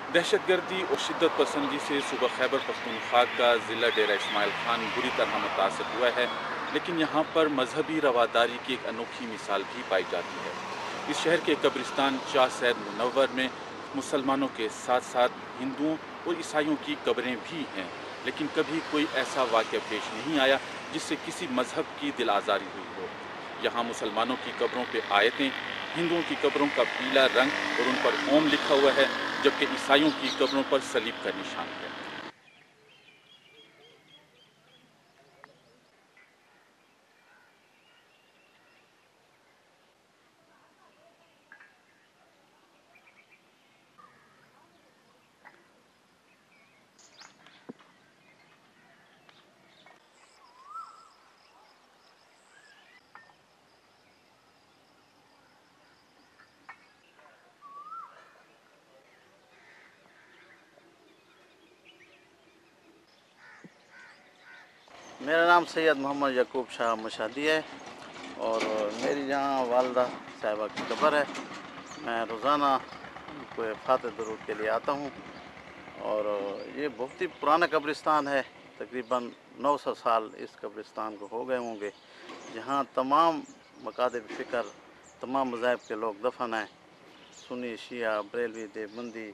दहशत गर्दी और शिद्दत पसंदी से सूबा खैबर पख्तूनख्वा का ज़िला डेरा इस्माइल खान बुरी तरह मुतासर हुआ है, लेकिन यहाँ पर मजहबी रवादारी की एक अनोखी मिसाल भी पाई जाती है। इस शहर के कब्रिस्तान शाह सैद मुनव्वर में मुसलमानों के साथ साथ हिंदुओं और ईसाइयों की कब्रें भी हैं, लेकिन कभी कोई ऐसा वाक़या पेश नहीं आया जिससे किसी मजहब की दिल आज़ारी हुई हो। यहाँ मुसलमानों की कब्रों पे आयतें, हिंदुओं की कब्रों का पीला रंग और उन पर ओम लिखा हुआ है, जबकि ईसाइयों की कब्रों पर सलीब का निशान है। मेरा नाम सैयद मोहम्मद यकूब शाह मशादी है और मेरी जहाँ वालदा साहिबा की कब्र है। मैं रोज़ाना उनको फातह दरूद के लिए आता हूँ और ये बहुत ही पुराना कब्रिस्तान है। तकरीबन 900 साल इस कब्रिस्तान को हो गए होंगे। जहाँ तमाम मकातब फ़िक्र, तमाम मज़ाहब के लोग दफन हैं। सुन्नी, शिया, बरेलवी, देवबंदी,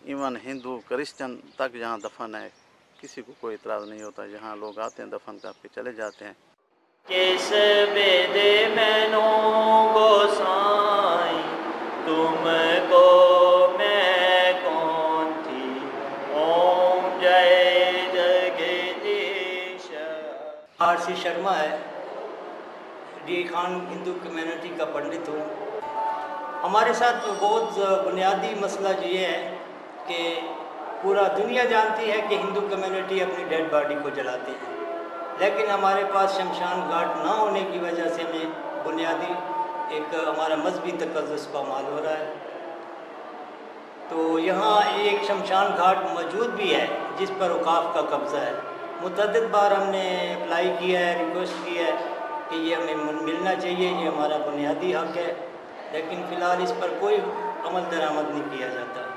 इवन हिंदू, क्रिश्चन तक यहाँ दफन है। किसी को कोई इतराज़ नहीं होता। यहाँ लोग आते हैं, दफन करके चले जाते हैं। किस बेदे मैनू गोसाई तुमको मैं कौन थी, ओम जय जगदीश। आरसी शर्मा है, डी खान हिंदू कम्युनिटी का पंडित हूँ। हमारे साथ बहुत बुनियादी मसला ये है कि पूरा दुनिया जानती है कि हिंदू कम्युनिटी अपनी डेड बॉडी को जलाती है, लेकिन हमारे पास शमशान घाट ना होने की वजह से हमें बुनियादी एक हमारा मजहबी तकद्दुस पामाल हो रहा है। तो यहाँ एक शमशान घाट मौजूद भी है जिस पर औकाफ का कब्ज़ा है। मुतअद्दिद बार हमने अप्लाई किया है, रिक्वेस्ट की है कि ये हमें मिलना चाहिए, ये हमारा बुनियादी हक़ है, लेकिन फ़िलहाल इस पर कोई अमल दरामद नहीं किया जाता।